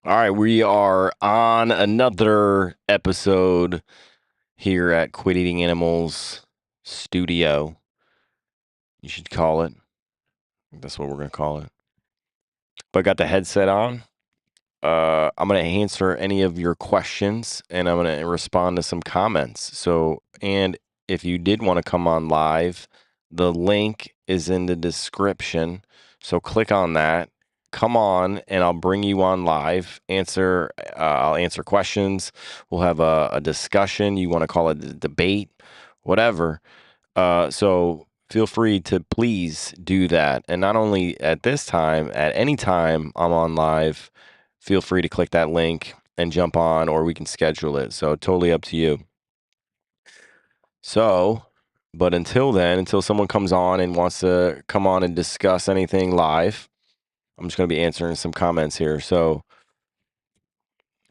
All right, we are on another episode here at Quit Eating Animals Studio. You should call it. That's what we're gonna call it. But I got the headset on. I'm gonna answer any of your questions, and I'm gonna respond to some comments. And if you did want to come on live, the link is in the description. So click on that. Come on, and I'll bring you on live. I'll answer questions. We'll have a discussion. You want to call it a debate, whatever. So feel free to please do that. And not only at this time, at any time I'm on live, feel free to click that link and jump on, or we can schedule it. So totally up to you. So, but until then, until someone comes on and wants to come on and discuss anything live, I'm just going to be answering some comments here. So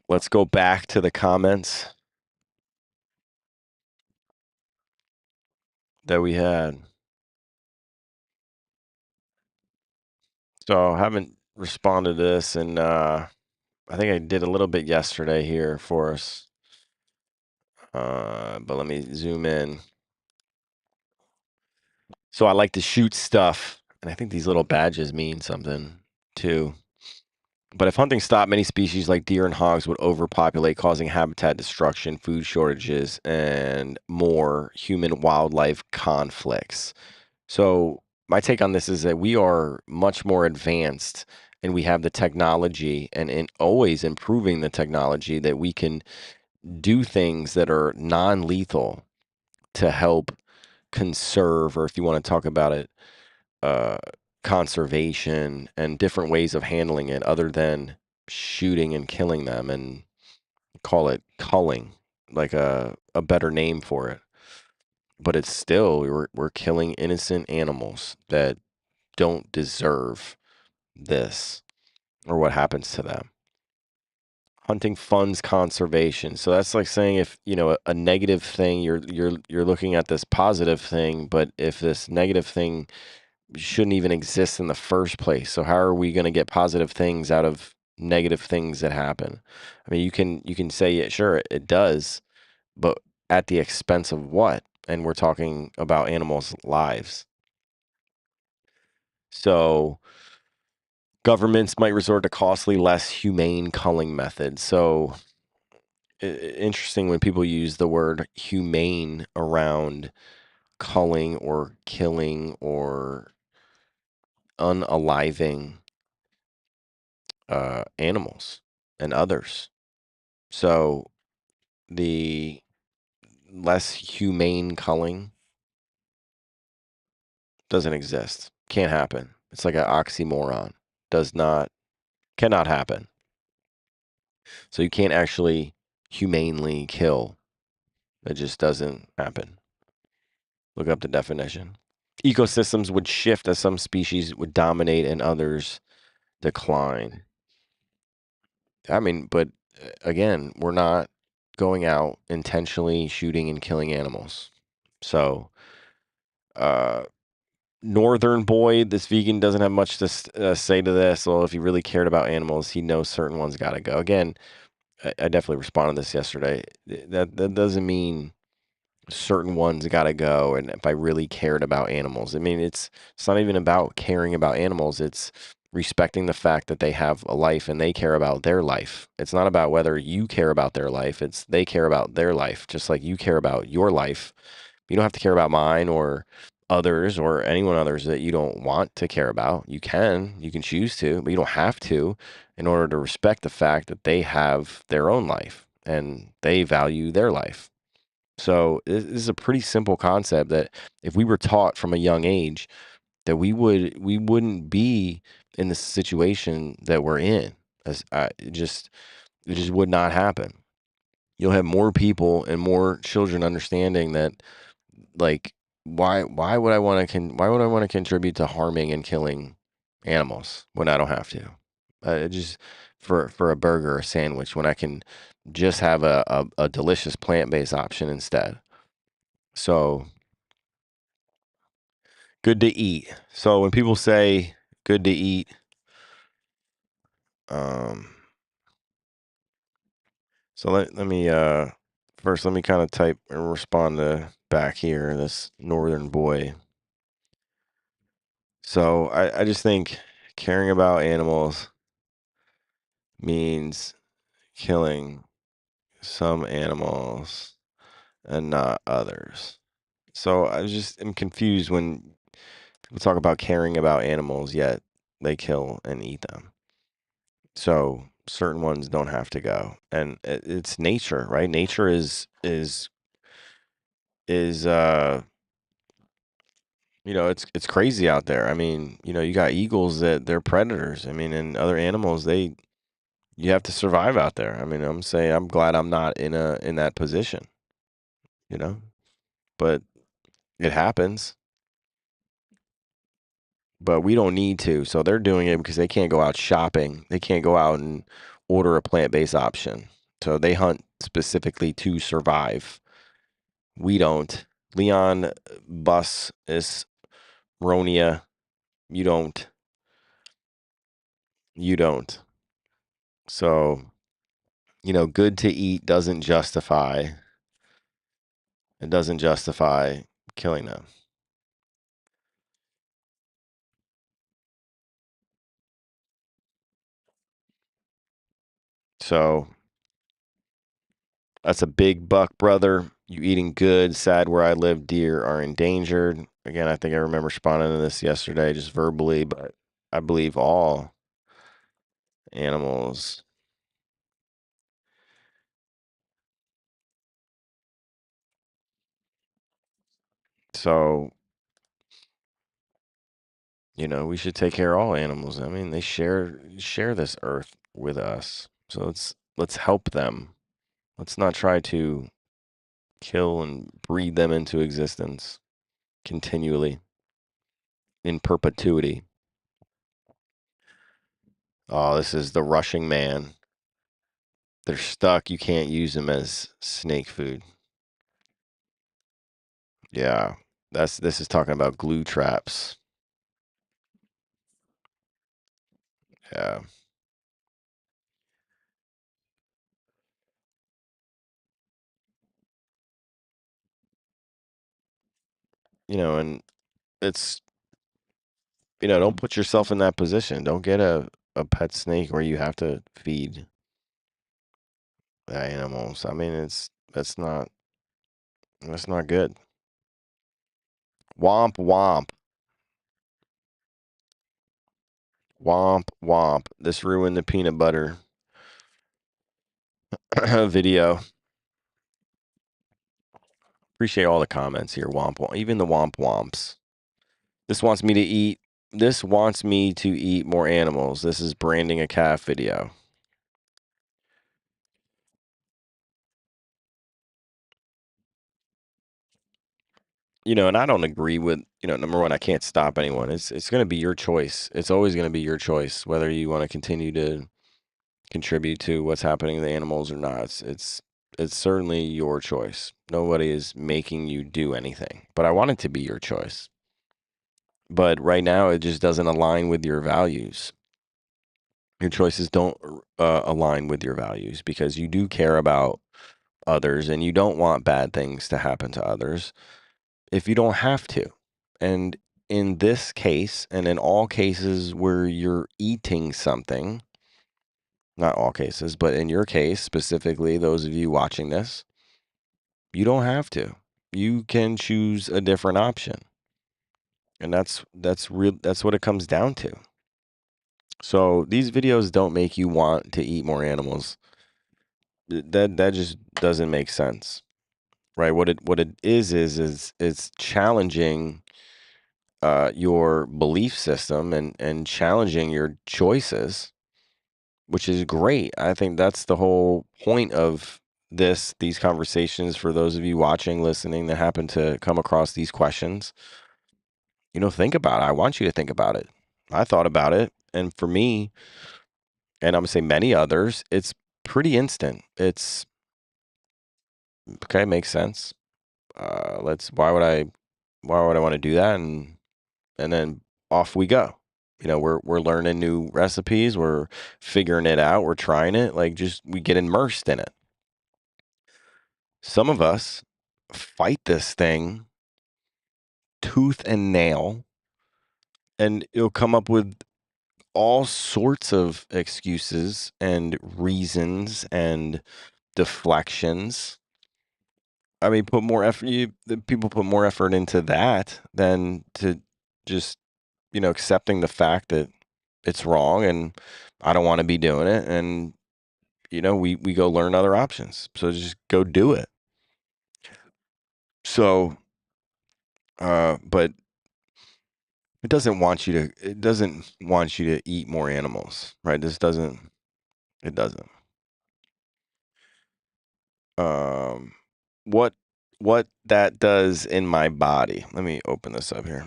let's go back to the comments that we had. So I haven't responded to this, and I think I did a little bit yesterday here for us. But let me zoom in. So I like to shoot stuff, and I think these little badges mean something too. But if hunting stopped, many species like deer and hogs would overpopulate, causing habitat destruction, food shortages, and more human-wildlife conflicts. So my take on this is that we are much more advanced, and we have the technology, and always improving the technology, that we can do things that are non-lethal to help conserve, or if you want to talk about it, uh, conservation and different ways of handling it other than shooting and killing them, and call it culling, like a better name for it. But it's still, we're killing innocent animals that don't deserve this or what happens to them. Hunting funds conservation. So that's like saying, if a negative thing, you're looking at this positive thing, but if this negative thing shouldn't even exist in the first place. So how are we going to get positive things out of negative things that happen? I mean, you can say, yeah, sure, it does, but at the expense of what? And we're talking about animals' lives. So governments might resort to costly, less humane culling methods. So interesting when people use the word humane around culling or killing or unaliving animals and others. So the less humane culling doesn't exist. Can't happen. It's like an oxymoron. Does not, cannot happen. So you can't actually humanely kill. It just doesn't happen. Look up the definition. Ecosystems would shift as some species would dominate and others decline. I mean, but again, we're not going out intentionally shooting and killing animals. So, uh, Northern Boy, this vegan doesn't have much to say to this. Well, if he really cared about animals, he knows certain ones got to go. Again, I definitely responded to this yesterday. That doesn't mean certain ones got to go. And if I really cared about animals, I mean, it's not even about caring about animals. It's respecting the fact that they have a life and they care about their life. It's not about whether you care about their life. It's they care about their life, just like you care about your life. You don't have to care about mine or others or anyone others that you don't want to care about. You can choose to, but you don't have to, in order to respect the fact that they have their own life and they value their life. So this is a pretty simple concept that if we were taught from a young age, that we wouldn't be in the situation that we're in. It just would not happen. You'll have more people and more children understanding that, like, why would I want to contribute to harming and killing animals when I don't have to? Just for a burger or sandwich, when I can just have a delicious plant-based option instead. So good to eat. So when people say good to eat, um, So let me first let me kind of type and respond to back here, this northern boy. So I just think caring about animals means killing some animals and not others. So I just am confused when people talk about caring about animals, yet they kill and eat them. So certain ones don't have to go, and it's nature, right? Nature is it's crazy out there. I mean, you got eagles that they're predators. I mean, and other animals, you have to survive out there. I mean, I'm saying I'm glad I'm not in that position, you know, but it happens. But we don't need to. So they're doing it because they can't go out shopping. They can't go out and order a plant-based option. So they hunt specifically to survive. We don't. Leon Bus is Ronia. You don't. You don't. So, good to eat doesn't justify. It doesn't justify killing them. So that's a big buck, brother. You eating good. Sad where I live, deer are endangered. Again, I think I remember responding to this yesterday, just verbally, but I believe all animals. So, we should take care of all animals. I mean, they share this earth with us. So let's help them. Let's not try to kill and breed them into existence continually in perpetuity. Oh, this is the rushing man. They're stuck. You can't use them as snake food. Yeah. This is talking about glue traps. Yeah. And it's don't put yourself in that position. Don't get a pet snake where you have to feed the animals. I mean, that's not good. Womp womp. Womp womp. This ruined the peanut butter video. Appreciate all the comments here, womp womp. Even the womp womps. This wants me to eat. This wants me to eat more animals. This is branding a calf video. And I don't agree with, number one, I can't stop anyone. It's going to be your choice. It's always going to be your choice whether you want to continue to contribute to what's happening to the animals or not. It's certainly your choice. Nobody is making you do anything. But I want it to be your choice. But right now it just doesn't align with your values. Your choices don't align with your values because you do care about others and you don't want bad things to happen to others if you don't have to. And in this case, and in all cases where you're eating something, not all cases, but in your case, specifically, those of you watching this, you don't have to. You can choose a different option. And that's what it comes down to. So these videos don't make you want to eat more animals. That just doesn't make sense. Right? What it is it's challenging your belief system and challenging your choices, which is great. I think that's the whole point of these conversations for those of you watching, listening that happen to come across these questions. Think about it. I want you to think about it. I thought about it. And for me, and I'm gonna say many others, it's pretty instant. It's okay, makes sense. Why would I want to do that? And then off we go. We're learning new recipes, we're figuring it out, we're trying it, like just we get immersed in it. Some of us fight this thing tooth and nail, and it'll come up with all sorts of excuses and reasons and deflections. I mean, put more effort. The people put more effort into that than to just, accepting the fact that it's wrong and I don't want to be doing it. And, we go learn other options. So just go do it. So, but it doesn't want you to eat more animals, right? It doesn't. Um, what, what that does in my body. Let me open this up here.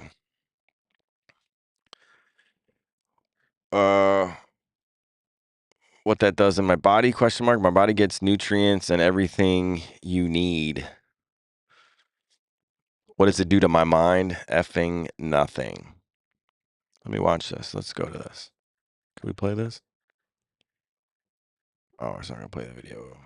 What that does in my body, question mark. My body gets nutrients and everything you need. What does it do to my mind? Effing nothing. Let me watch this. Let's go to this. Can we play this? Oh, it's not gonna play the video.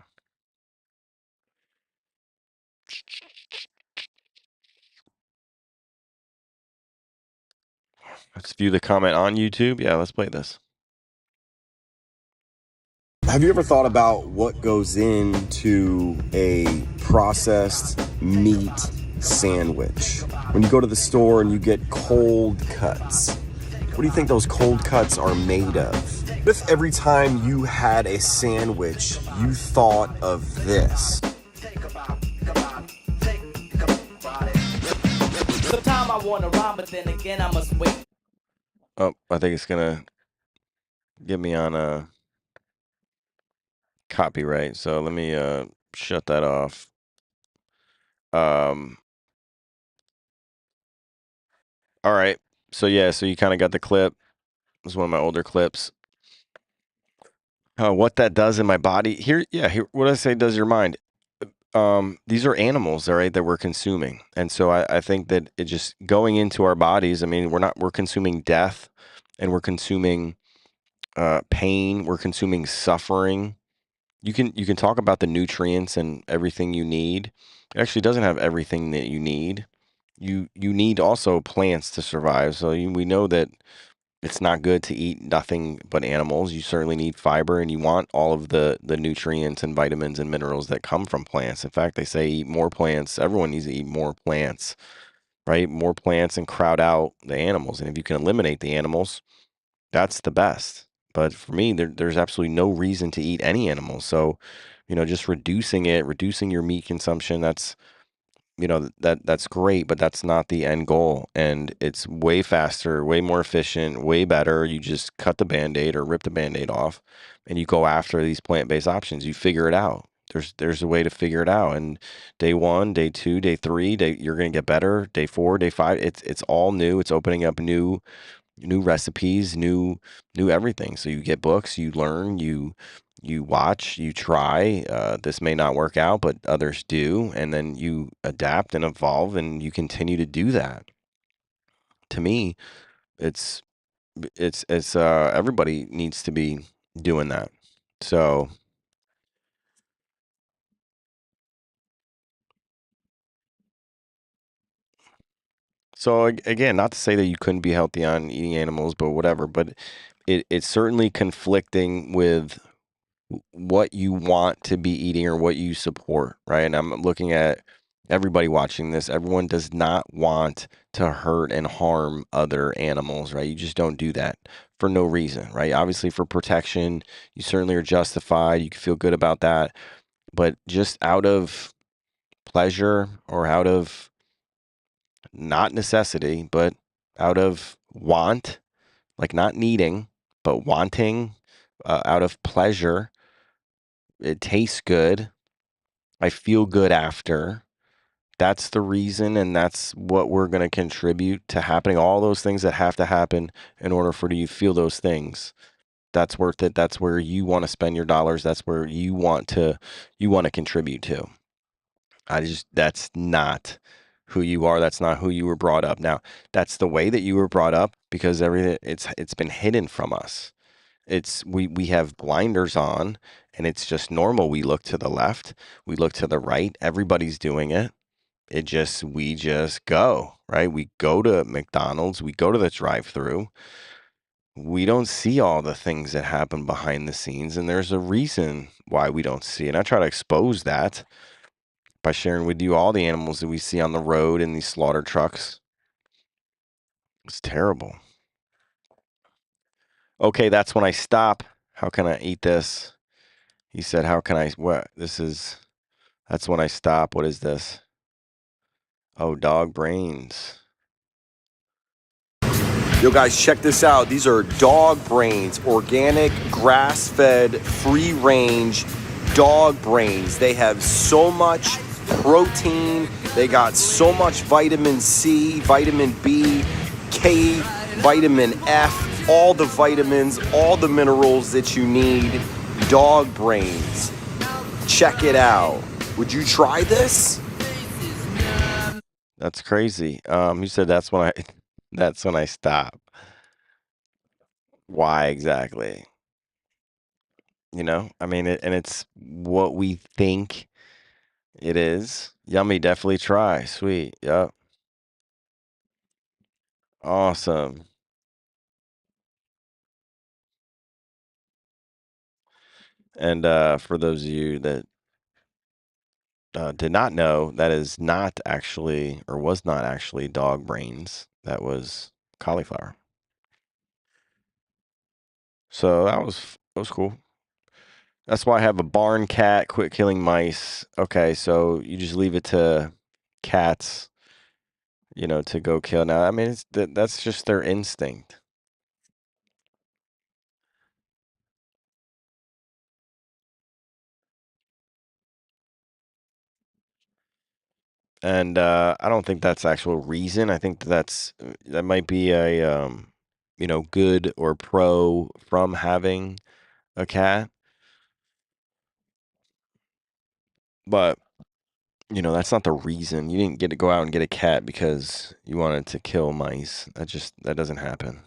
Let's view the comment on YouTube. Yeah, let's play this. Have you ever thought about what goes into a processed meat sandwich? When you go to the store and you get cold cuts, what do you think those cold cuts are made of? What if every time you had a sandwich, you thought of this? Sometimes I want to rhyme, but then again I must wait. Oh, I think it's gonna get me on a copyright. So let me shut that off. All right. So yeah, so you kind of got the clip. This is one of my older clips. What that does in my body here, what I say does your mind. These are animals, all right, that we're consuming. And so I think that it just going into our bodies, I mean, we're consuming death and we're consuming pain, we're consuming suffering. You can talk about the nutrients and everything you need. It actually doesn't have everything that you need. You need also plants to survive. So we know that it's not good to eat nothing but animals. You certainly need fiber and you want all of the nutrients and vitamins and minerals that come from plants. In fact, they say eat more plants. Everyone needs to eat more plants, right? More plants and crowd out the animals. And if you can eliminate the animals, that's the best. But for me, there's absolutely no reason to eat any animals. So, just reducing your meat consumption, that's great, but that's not the end goal. And it's way faster, way more efficient, way better. You just cut the Band-Aid or rip the Band-Aid off and you go after these plant-based options. You figure it out. There's a way to figure it out. And day 1, day 2, day 3, you're going to get better. Day 4, day 5, it's all new. It's opening up new recipes, new everything. So you get books, you learn, you watch, you try. This may not work out, but others do, and then you adapt and evolve, and you continue to do that. To me, it's everybody needs to be doing that. So again, not to say that you couldn't be healthy on eating animals, but whatever. But it's certainly conflicting with what you want to be eating or what you support, right? And I'm looking at everybody watching this. Everyone does not want to hurt and harm other animals, right? You just don't do that for no reason, right? Obviously, for protection, you certainly are justified. You can feel good about that. But just out of pleasure or out of not necessity, but out of want, like not needing, but wanting, out of pleasure, it tastes good. I feel good after. That's the reason, and that's what we're going to contribute to happening. All those things that have to happen in order for you to feel those things. That's worth it. That's where you want to spend your dollars. That's where you want to contribute to. That's not who you are. That's not who you were brought up. Now, that's the way that you were brought up because everything it's been hidden from us. We have blinders on and it's just normal. We look to the left, we look to the right, everybody's doing it. We just go, right? We go to McDonald's, we go to the drive-through. We don't see all the things that happen behind the scenes, and there's a reason why we don't see it. And I try to expose that by sharing with you all the animals that we see on the road in these slaughter trucks. It's terrible. Okay, that's when I stop. How can I eat this? He said, how can I, what? That's when I stop. What is this? Oh, dog brains. Yo, guys, check this out. These are dog brains, organic, grass-fed, free-range dog brains. They have so much protein. They got so much vitamin C, vitamin B, K, vitamin F, all the vitamins, all the minerals that you need. Dog brains. Check it out. Would you try this? That's crazy. He said that's when I stop. Why exactly? You know, I mean, it's what we think it is. Yummy, definitely try. Sweet. Yep. Awesome. And for those of you that did not know, that is not actually, or was not actually, dog brains. That was cauliflower. So that was cool. That's why I have a barn cat. Quit killing mice. Okay, so you just leave it to cats, to go kill. Now, I mean, that's just their instinct. And I don't think that's actual reason. I think that might be a good or pro from having a cat. But that's not the reason. You didn't get to go out and get a cat because you wanted to kill mice. That doesn't happen.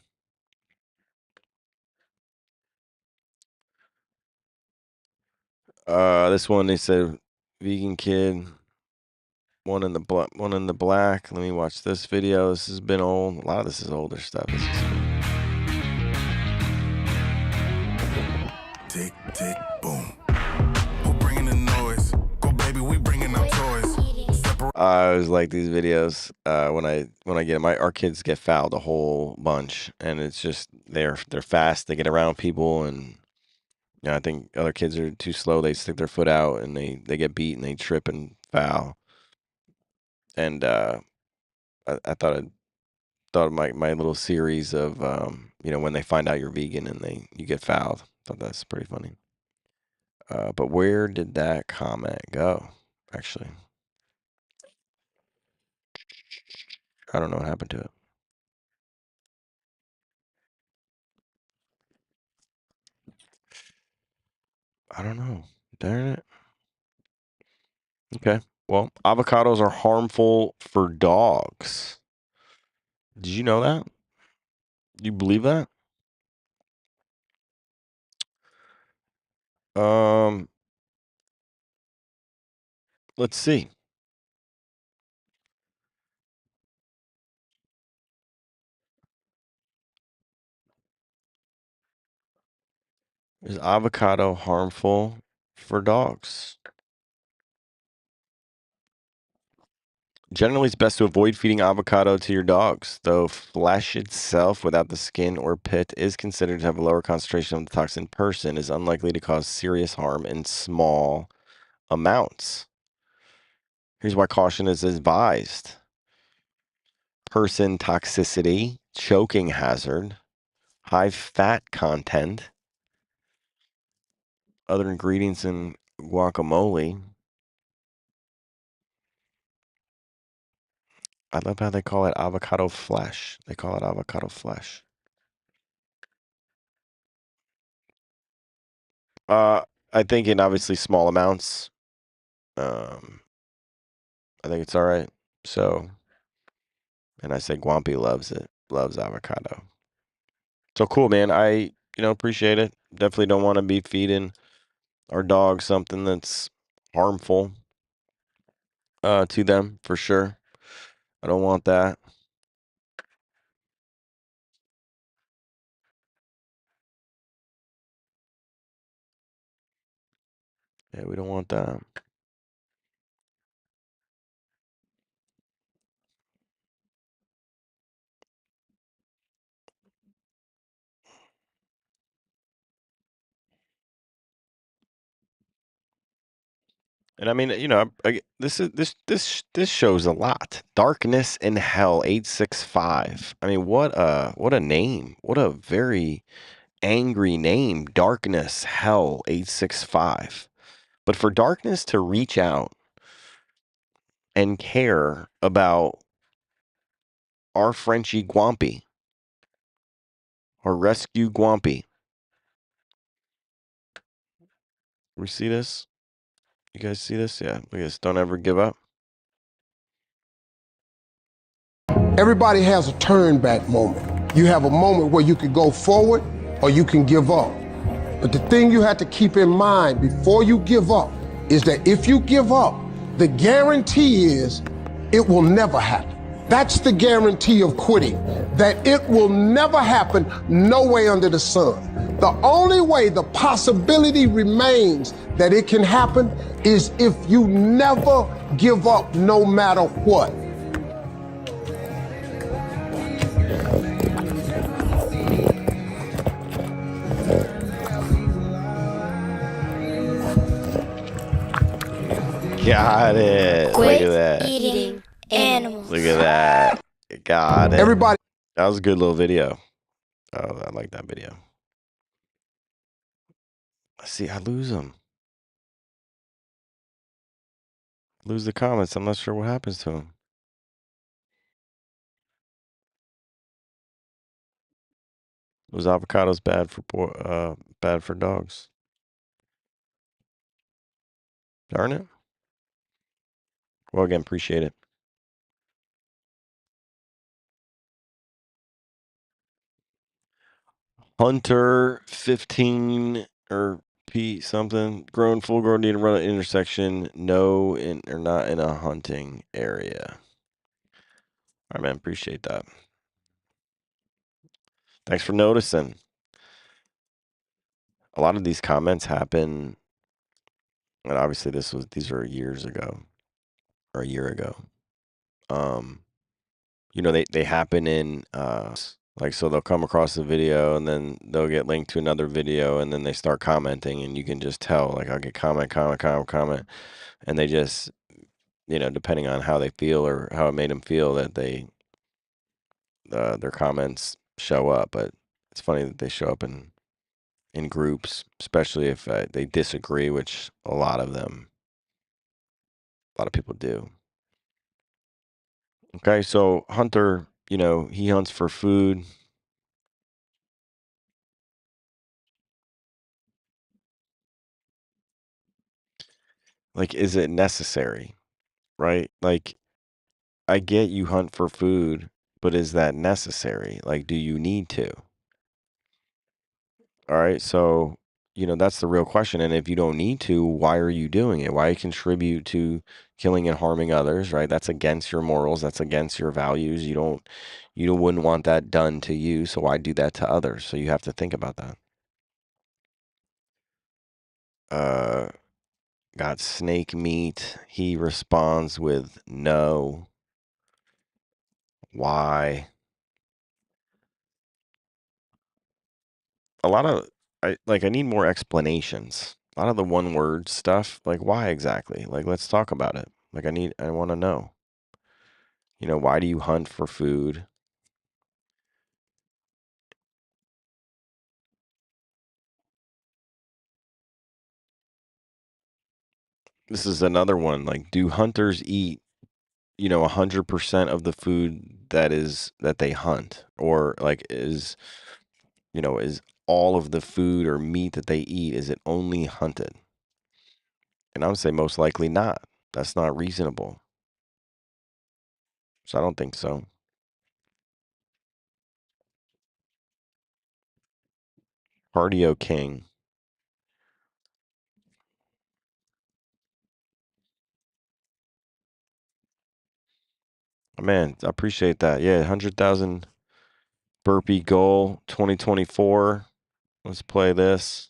This one they said vegan kid. One in the black. Let me watch this video. This has been old. A lot of this is older stuff. Tick, tick, boom. Who bringing the noise? Go, baby, we bringing our toys. I always like these videos when I get them. Our kids get fouled a whole bunch, and it's just they're fast. They get around people, and I think other kids are too slow. They stick their foot out, and they get beat, and they trip and foul. And I thought of my little series of when they find out you're vegan and you get fouled. Thought that's pretty funny. But where did that comment go? Actually, I don't know what happened to it. I don't know. Darn it. Okay. Well, avocados are harmful for dogs. Did you know that? Do you believe that? Let's see. Is avocado harmful for dogs? Generally, it's best to avoid feeding avocado to your dogs, though flesh itself without the skin or pit is considered to have a lower concentration of the toxin. Person is unlikely to cause serious harm in small amounts. Here's why caution is advised. Person toxicity, choking hazard, high fat content, other ingredients in guacamole. I love how they call it avocado flesh. They call it avocado flesh. I think in obviously small amounts. I think it's all right. So, and I say Guampy loves it, loves avocado. So cool, man. I appreciate it. Definitely don't want to be feeding our dog something that's harmful to them for sure. I don't want that. Yeah, we don't want that. And I mean, this shows a lot. Darkness in Hell 865. I mean, what a name. What a very angry name. Darkness Hell 865. But for Darkness to reach out and care about our Frenchie Guampy, our rescue Guampy. We see this? You guys see this? Yeah, look at this. Don't ever give up. Everybody has a turn back moment. You have a moment where you can go forward or you can give up. But the thing you have to keep in mind before you give up is that if you give up, the guarantee is it will never happen. That's the guarantee of quitting, that it will never happen no way under the sun. The only way the possibility remains that it can happen is if you never give up no matter what. Got it. Quit Look at that. eating animals. Look at that. Got it. Everybody. That was a good little video. Oh, I like that video. See, I lose them. Lose the comments. I'm not sure what happens to them. Was avocados bad for dogs? Darn it. Well, again, appreciate it. Hunter 15 or P something. Full grown need to run an intersection. No, or not in a hunting area. All right, man. Appreciate that. Thanks for noticing. A lot of these comments happen, and obviously these are years ago or a year ago. They happen in like, so they'll come across the video and then they'll get linked to another video and then they start commenting and you can just tell, like, I'll get comment, and they just, depending on how they feel or how it made them feel, that their comments show up. But it's funny that they show up in groups, especially if they disagree, which a lot of people do. Okay, so Hunter, he hunts for food. Like, is it necessary? Right? Like, I get you hunt for food, but is that necessary? Like, do you need to? All right, so, that's the real question. And if you don't need to, why are you doing it? Why contribute to killing and harming others, right? That's against your morals. That's against your values. You wouldn't want that done to you. So why do that to others? So you have to think about that. Got snake meat. He responds with no. Why? A lot of I need more explanations. A lot of the one word stuff, like, why exactly? Like, let's talk about it. Like, I want to know. Why do you hunt for food? This is another one. Like, do hunters eat, 100% of the food that they hunt? Or, like, is all of the food or meat that they eat, is it only hunted? And I would say most likely not. That's not reasonable. So I don't think so. Cardio King. Man, I appreciate that. Yeah, 100,000 burpee goal 2024. Let's play this.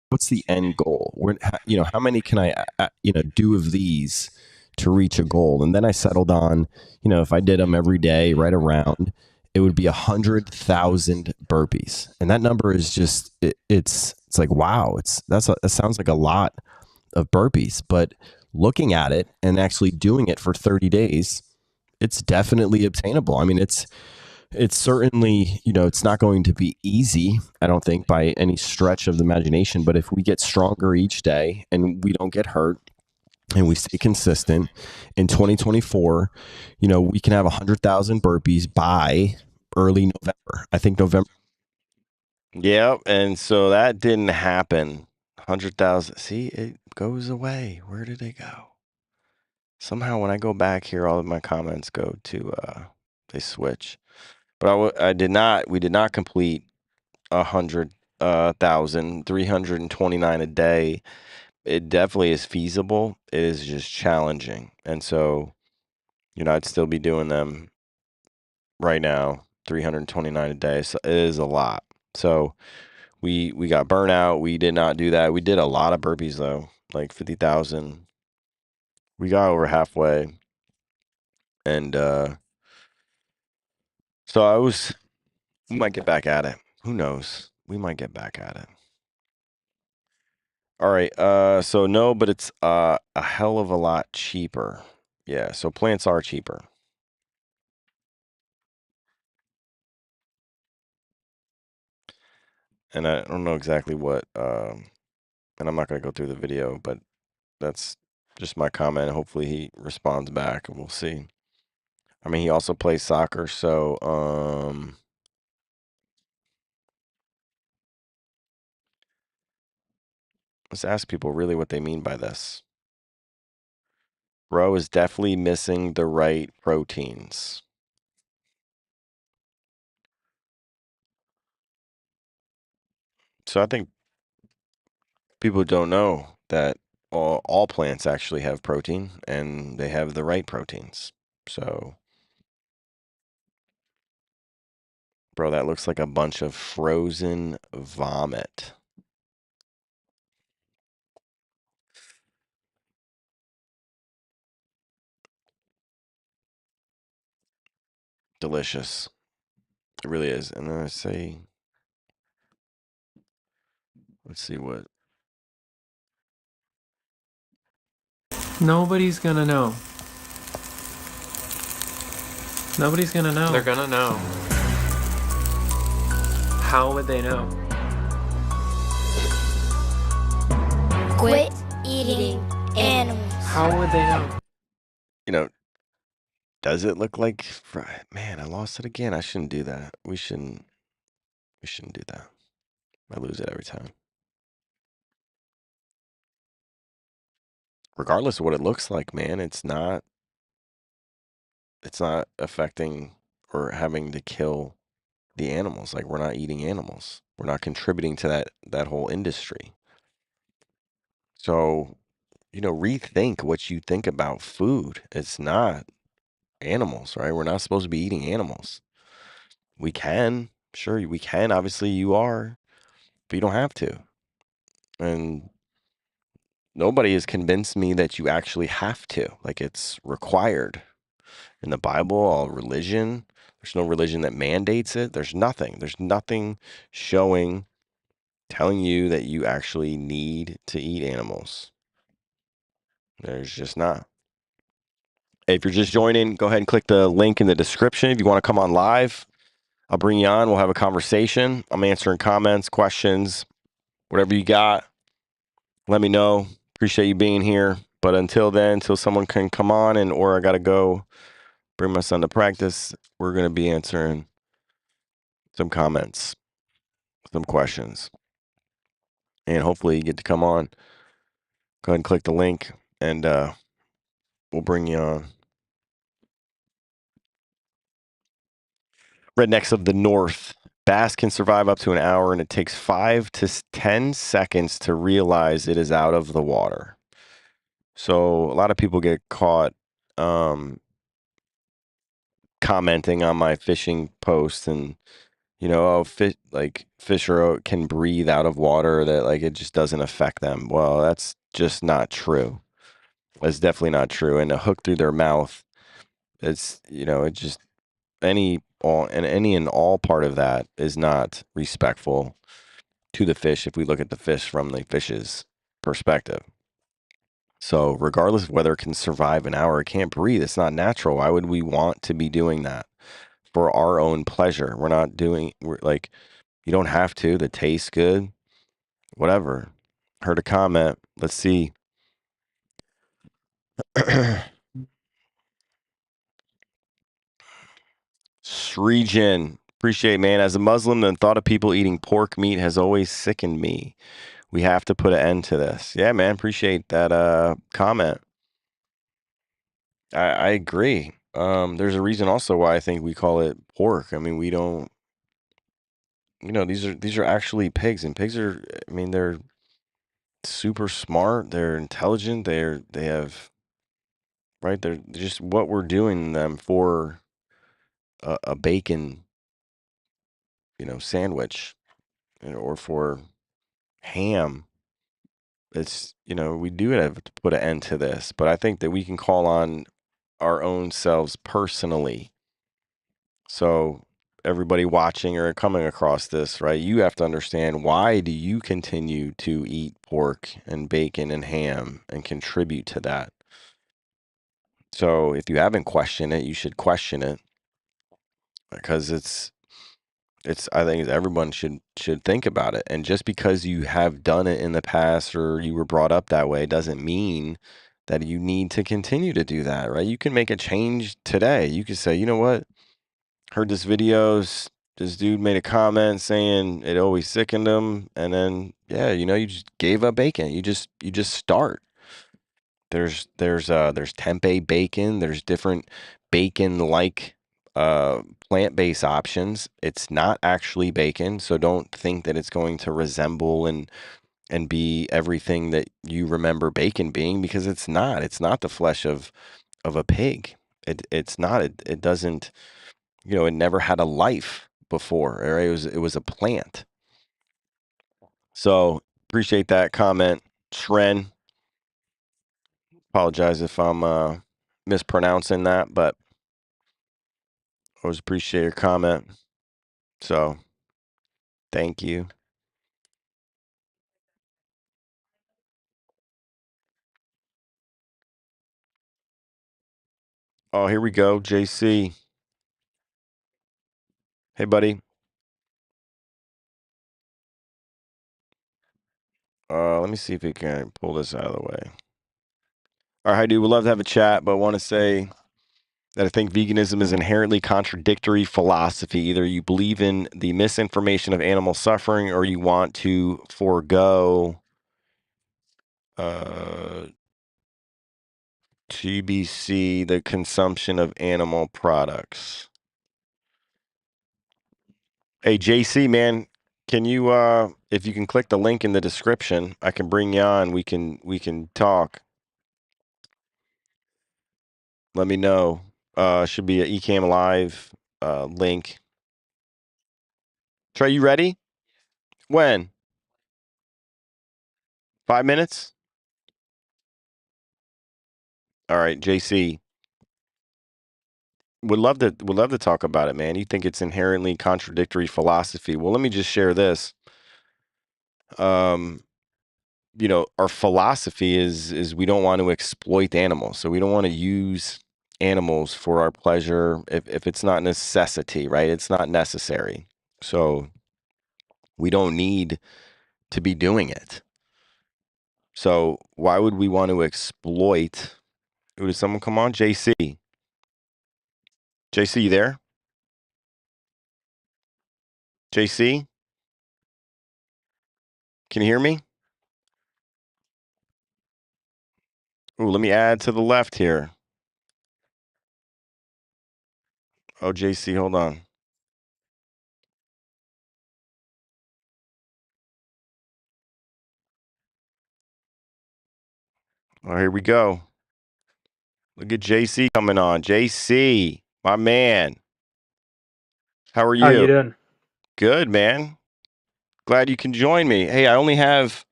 What's the end goal? How many can I, do of these to reach a goal? And then I settled on, if I did them every day, right around, it would be 100,000 burpees. And that number is just, it's like, wow, that sounds like a lot of burpees, but looking at it and actually doing it for 30 days, it's definitely obtainable. I mean, it's certainly, it's not going to be easy, I don't think, by any stretch of the imagination. But if we get stronger each day and we don't get hurt and we stay consistent in 2024, we can have 100,000 burpees by early November. I think November. Yeah. And so that didn't happen. 100,000. See, it goes away. Where did it go? Somehow when I go back here, all of my comments go to, they switch. But we did not complete 100,329 a day. It definitely is feasible. It is just challenging. And so, I'd still be doing them right now, 329 a day. So it is a lot. So we got burnout. We did not do that. We did a lot of burpees though, like 50,000. We got over halfway. And so we might get back at it. Who knows? We might get back at it. All right. So no, but it's a hell of a lot cheaper. Yeah. So plants are cheaper. And I don't know exactly what. And I'm not gonna go through the video, but that's just my comment. Hopefully he responds back, and we'll see. I mean, he also plays soccer, so let's ask people really what they mean by this. Bro is definitely missing the right proteins. So I think people don't know that all plants actually have protein, and they have the right proteins. So, bro, that looks like a bunch of frozen vomit. Delicious. It really is. And then I say, let's see what. Nobody's gonna know. Nobody's gonna know. They're gonna know. How would they know? Quit eating animals. How would they know? Does it look like man, I lost it again. I shouldn't do that. We shouldn't do that. I lose it every time. Regardless of what it looks like, man, it's not affecting or having to kill the animals. Like, we're not eating animals. We're not contributing to that whole industry. So, rethink what you think about food. It's not animals, right? We're not supposed to be eating animals. We can, sure, we can. Obviously, you are, but you don't have to. And nobody has convinced me that you actually have to. Like, it's required. In the Bible, all religion, there's no religion that mandates it. There's nothing telling you that you actually need to eat animals. There's just not. If you're just joining, go ahead and click the link in the description. If you want to come on live, I'll bring you on. We'll have a conversation. I'm answering comments, questions, whatever you got. Let me know. Appreciate you being here. But until then, until someone can come on or I got to go bring my son to practice, we're going to be answering some comments, some questions. And hopefully you get to come on. Go ahead and click the link and we'll bring you on. Rednecks of the North Bass can survive up to an hour, and it takes 5 to 10 seconds to realize it is out of the water. So a lot of people get caught commenting on my fishing posts and, oh, fish can breathe out of water, that like it just doesn't affect them. Well, that's just not true. That's definitely not true. And a hook through their mouth, it's, it just any and all part of that is not respectful to the fish if we look at the fish from the fish's perspective. So regardless of whether it can survive an hour, it can't breathe. It's not natural. Why would we want to be doing that for our own pleasure? We're like, you don't have to. The tastes good, whatever. Heard a comment. Let's see. Sreejan, appreciate, man. As a Muslim, the thought of people eating pork meat has always sickened me. We have to put an end to this. Yeah, man. Appreciate that comment. I agree. There's a reason also why I think we call it pork. I mean, we don't. These are actually pigs, and pigs are. I mean, they're super smart. They're intelligent. They have. Right. They're just what we're doing them for a bacon, sandwich, or for ham. It's, we do have to put an end to this, but I think that we can call on our own selves personally. So everybody watching or coming across this, right? You have to understand, why do you continue to eat pork and bacon and ham and contribute to that? So if you haven't questioned it, you should question it, because I think everyone should think about it. And just because you have done it in the past or you were brought up that way doesn't mean that you need to continue to do that, right? You can make a change today. You can say, you know what? Heard this this dude made a comment saying it always sickened him, and then you just gave up bacon. You just start. There's tempeh bacon. There's different bacon-like plant-based options. It's not actually bacon, so don't think that it's going to resemble and be everything that you remember bacon being, because it's not. It's not the flesh of a pig. It's not. It doesn't. It never had a life before. Right? It was a plant. So appreciate that comment, Shren. Apologize if I'm mispronouncing that, but always appreciate your comment. So thank you. Oh, here we go. JC. Hey, buddy. Let me see if we can pull this out of the way. All right, hi, dude. We'd love to have a chat, but want to say that I think veganism is inherently contradictory philosophy. Either you believe in the misinformation of animal suffering, or you want to forego TBC, the consumption of animal products. Hey, JC, man, can you if you can click the link in the description, I can bring you on. We can talk. Let me know. Should be a Ecamm Live link. Trey, you ready? When? 5 minutes? All right, JC. Would love to talk about it, man. You think it's inherently contradictory philosophy. Well, let me just share this. Our philosophy is we don't want to exploit animals. So we don't want to use animals for our pleasure if it's not necessity, right? It's not necessary. So we don't need to be doing it. So why would we want to exploit? Did someone come on? JC. JC, you there? JC? Can you hear me? Ooh, let me add to the left here. Oh, JC, hold on. Oh, here we go. Look at JC coming on. JC, my man. How are How you you? doing? Good, man. Glad you can join me. Hey, I only have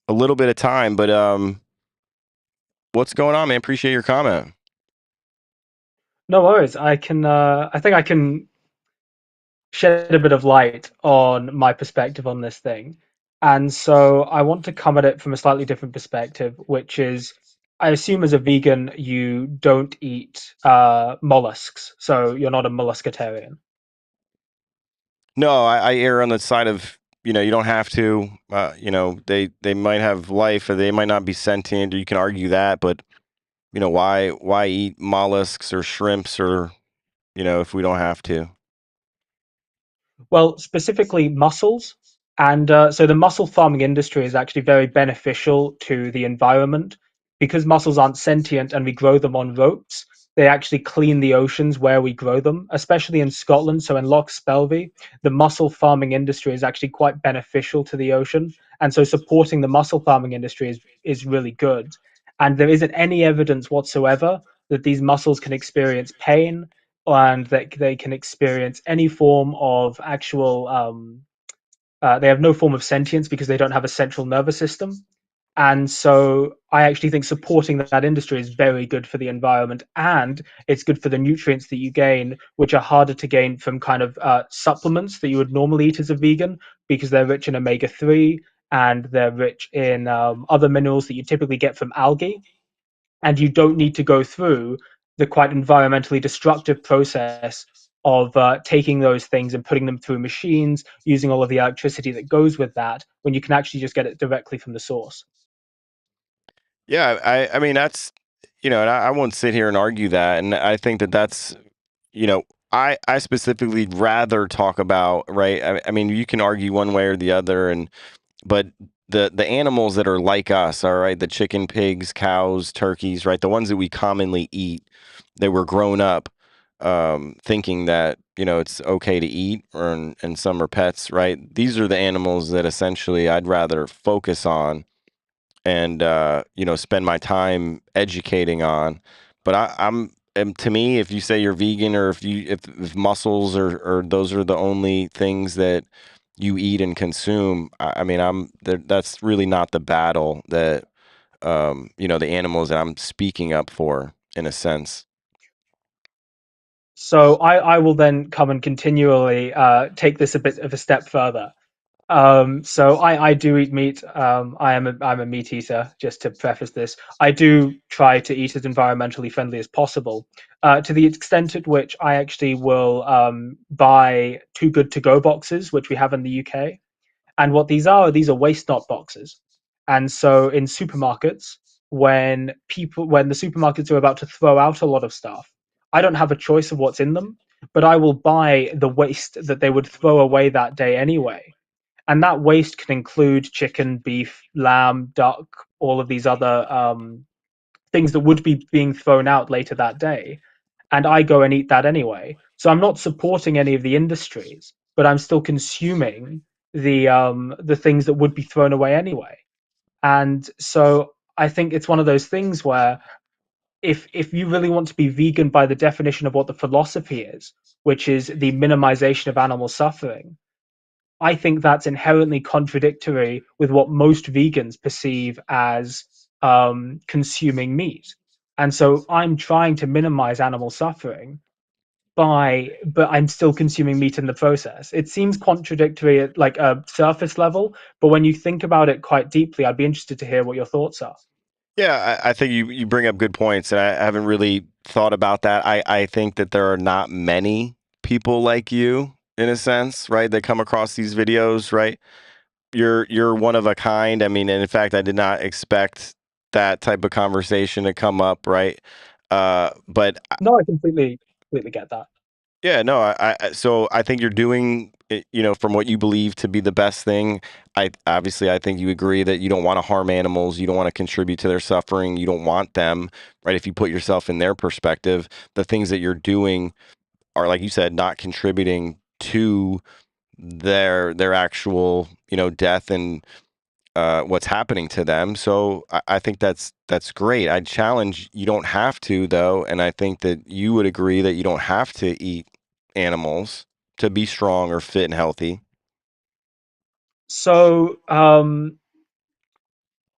a little bit of time, but what's going on, man? Appreciate your comment. No worries. I can. I think I can shed a bit of light on my perspective on this thing, and so I want to come at it from a slightly different perspective, which is, I assume as a vegan you don't eat mollusks, so you're not a molluscatarian. No, I err on the side of, you don't have to. They might have life, or they might not be sentient, or you can argue that, but why eat mollusks or shrimps, or if we don't have to? Well, specifically mussels. And so the mussel farming industry is actually very beneficial to the environment because mussels aren't sentient and we grow them on ropes. They actually clean the oceans where we grow them, especially in Scotland. So in Loch Spelvey, the mussel farming industry is actually quite beneficial to the ocean. And so supporting the mussel farming industry is really good. And there isn't any evidence whatsoever that these mussels can experience pain and that they can experience any form of actual they have no form of sentience because they don't have a central nervous system. And so I actually think supporting that industry is very good for the environment, and it's good for the nutrients that you gain, which are harder to gain from kind of supplements that you would normally eat as a vegan, because they're rich in omega-3 and they're rich in other minerals that you typically get from algae, and you don't need to go through the quite environmentally destructive process of taking those things and putting them through machines, using all of the electricity that goes with that, when you can actually just get it directly from the source. Yeah, I mean, that's, and I won't sit here and argue that, and I think that that's, I specifically rather talk about, right? I mean, you can argue one way or the other, but the animals that are like us, all right, the chicken, pigs, cows, turkeys, right, the ones that we commonly eat, that were grown up thinking that it's okay to eat, and some are pets, right? These are the animals that essentially I'd rather focus on and spend my time educating on. But and to me, if you say you're vegan, or if mussels or those are the only things that you eat and consume, I mean, that's really not the battle that the animals that I'm speaking up for, in a sense. So I will then come and continually take this a bit of a step further. So I do eat meat. I'm a meat eater. Just to preface this, I do try to eat as environmentally friendly as possible. To the extent at which I actually will buy Too Good to Go boxes, which we have in the UK. And what these are waste not boxes. And so in supermarkets, when the supermarkets are about to throw out a lot of stuff, I don't have a choice of what's in them, but I will buy the waste that they would throw away that day anyway, and that waste can include chicken, beef, lamb, duck, all of these other things that would be being thrown out later that day. And I go and eat that anyway. So I'm not supporting any of the industries, but I'm still consuming the things that would be thrown away anyway. And so I think it's one of those things where if you really want to be vegan by the definition of what the philosophy is, which is the minimization of animal suffering, I think that's inherently contradictory with what most vegans perceive as consuming meat. And so I'm trying to minimize animal suffering but I'm still consuming meat in the process. It seems contradictory at like a surface level, but when you think about it quite deeply, I'd be interested to hear what your thoughts are. Yeah, I think you bring up good points, and I haven't really thought about that. I think that there are not many people like you, in a sense, right, that come across these videos, right? You're one of a kind. I mean, and in fact, I did not expect that type of conversation to come up, right? But No, I completely get that. yeah, no, so I think you're doing it, from what you believe to be the best thing. I think you agree that you don't want to harm animals, you don't want to contribute to their suffering, you don't want them, right? If you put yourself in their perspective, the things that you're doing are, like you said, not contributing to their actual, death and what's happening to them. So I think that's great. I challenge you don't have to though, and I think that you would agree that you don't have to eat animals to be strong or fit and healthy. So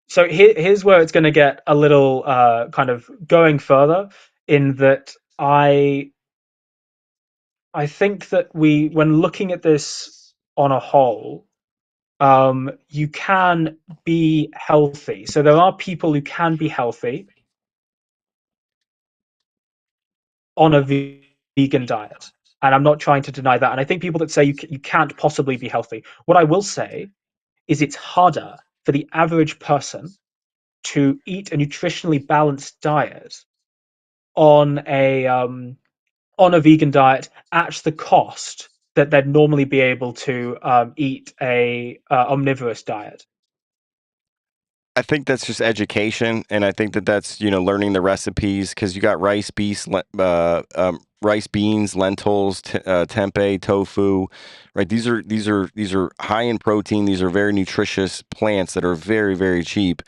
here's where it's going to get a little kind of going further, in that I think that when looking at this on a whole, you can be healthy. So there are people who can be healthy on a vegan diet, and I'm not trying to deny that. And I think people that say you can't possibly be healthy, what I will say is it's harder for the average person to eat a nutritionally balanced diet on a vegan diet at the cost that they'd normally be able to eat a omnivorous diet. I think that's just education, and I think that that's learning the recipes because you got rice, beans, lentils, tempeh, tofu, right? These are high in protein. These are very nutritious plants that are very very cheap.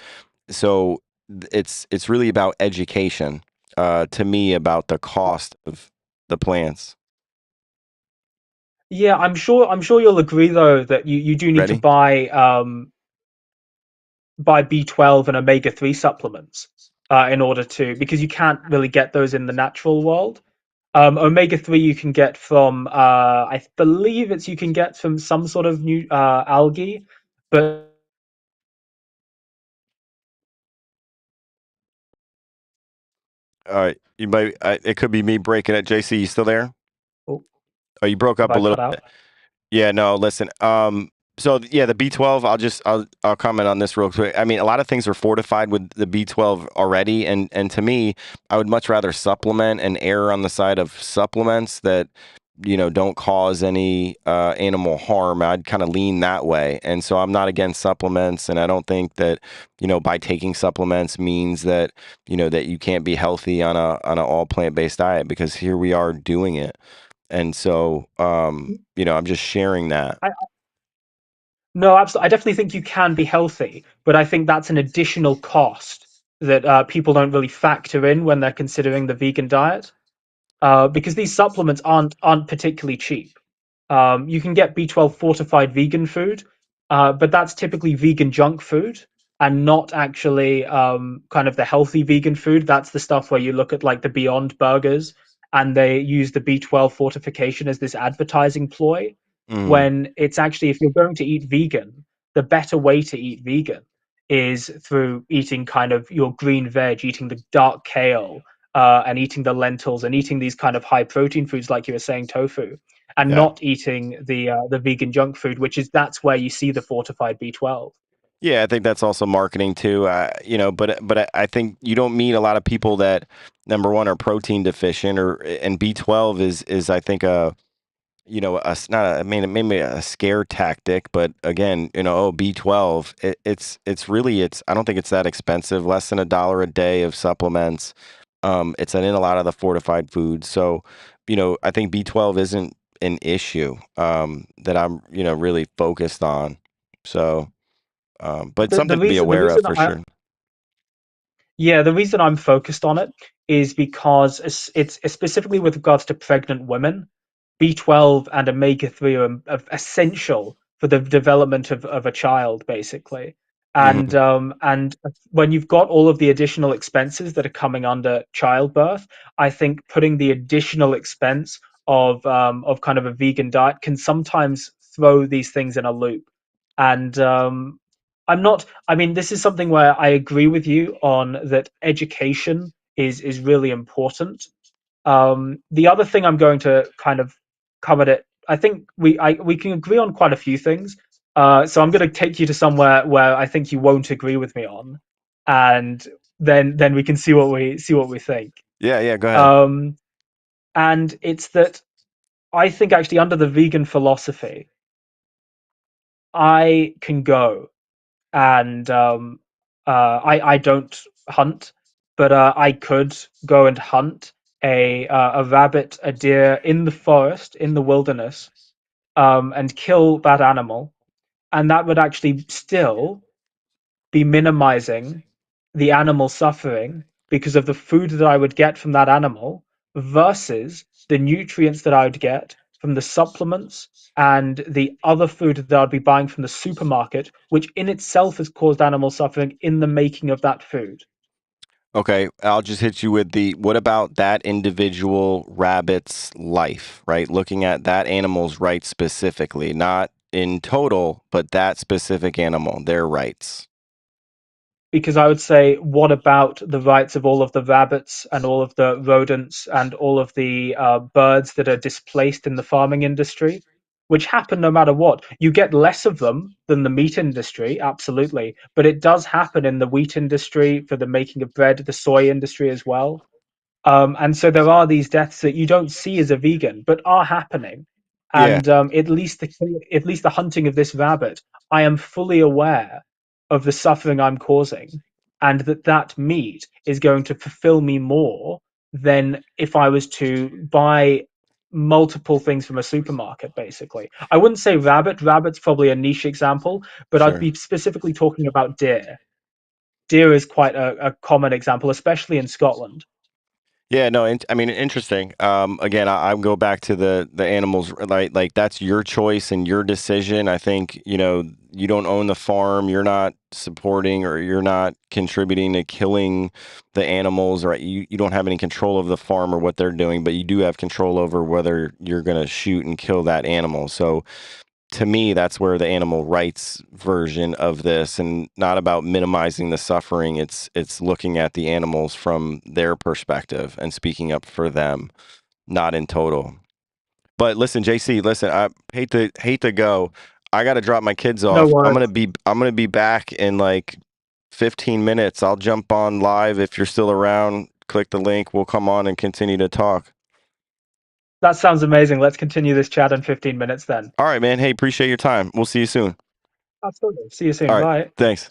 So it's really about education to me about the cost of the plants. Yeah, I'm sure you'll agree though that you do need to Ready? buy B12 and omega-3 supplements in order to, because you can't really get those in the natural world. Omega-3 you can get from I believe you can get from some sort of new algae, but All right, you might. It could be me breaking it. JC, you still there? oh, Oh, you broke have up a I little cut out? bit. Yeah, no, listen. So yeah, the B12, I'll comment on this real quick. I mean, a lot of things are fortified with the B12 already, and to me, I would much rather supplement and err on the side of supplements that don't cause any animal harm. I'd kind of lean that way, and so I'm not against supplements, and I don't think that by taking supplements means that that you can't be healthy on a all plant-based diet, because here we are doing it. And so, I'm just sharing that. I, no, absolutely. I definitely think you can be healthy, but I think that's an additional cost that people don't really factor in when they're considering the vegan diet, because these supplements aren't particularly cheap. You can get B12 fortified vegan food, but that's typically vegan junk food and not actually kind of the healthy vegan food. That's the stuff where you look at like the Beyond Burgers and they use the B12 fortification as this advertising ploy, Mhm. when it's actually, if you're going to eat vegan, the better way to eat vegan is through eating kind of your green veg, eating the dark kale, and eating the lentils and eating these kind of high protein foods like you were saying, tofu, and Yeah. not eating the vegan junk food, which is that's where you see the fortified B12. Yeah, I think that's also marketing too. But I think you don't meet a lot of people that, number one, are protein deficient, and B12 is I think not a, I mean, maybe a scare tactic, but again, B12, it's really, I don't think it's that expensive, less than $1 a day of supplements. It's in a lot of the fortified foods. So, I think B12 isn't an issue that I'm, really focused on. So, but The something to be reason the aware of reason for I sure. Yeah, the reason I'm focused on it is because it's specifically with regards to pregnant women. B12 and omega-3 are essential for the development of a child, basically. Hmm. And when you've got all of the additional expenses that are coming under childbirth, I think putting the additional expense of kind of a vegan diet can sometimes throw these things in a loop. And I'm not. I mean, this is something where I agree with you on that. Education is really important. The other thing I'm going to kind of cover it. I think we can agree on quite a few things. So I'm going to take you to somewhere where I think you won't agree with me on, and then we can see what we think. Yeah, yeah, go ahead. Um, and it's that I think actually under the vegan philosophy, I can go and I don't hunt, but I could go and hunt a rabbit, a deer in the forest, in the wilderness, and kill that animal, and that would actually still be minimizing the animal suffering because of the food that I would get from that animal versus the nutrients that I would get from the supplements and the other food that I'd be buying from the supermarket, which in itself has caused animal suffering in the making of that food. Okay, I'll just hit you with what about that individual rabbit's life, right? Looking at that animal's rights specifically, not in total, but that specific animal, their rights. Because I would say, what about the rights of all of the rabbits and all of the rodents and all of the birds that are displaced in the farming industry, which happen no matter what? You get less of them than the meat industry, absolutely, but it does happen in the wheat industry for the making of bread, the soy industry as well. And so there are these deaths that you don't see as a vegan, but are happening. Yeah. And at least the hunting of this rabbit, I am fully aware of the suffering I'm causing, and that meat is going to fulfill me more than if I was to buy multiple things from a supermarket. Basically, I wouldn't say rabbit. Rabbit's probably a niche example, but I'd Sure. be specifically talking about deer. Deer is quite a common example, especially in Scotland. Yeah, no, I mean, interesting. Again, I go back to the animals, right? Like that's your choice and your decision. I think, you don't own the farm, you're not supporting or you're not contributing to killing the animals, right? You don't have any control of the farm or what they're doing, but you do have control over whether you're going to shoot and kill that animal. So to me, that's where the animal rights version of this, and not about minimizing the suffering. It's looking at the animals from their perspective and speaking up for them, not in total. But listen, JC, listen, I hate to go. I got to drop my kids No off. worries. I'm gonna be back in like 15 minutes. I'll jump on live if you're still around. Click the link. We'll come on and continue to talk. That sounds amazing. Let's continue this chat in 15 minutes then. All right, man. Hey, appreciate your time. We'll see you soon. Absolutely. See you soon. All right. Bye. Thanks.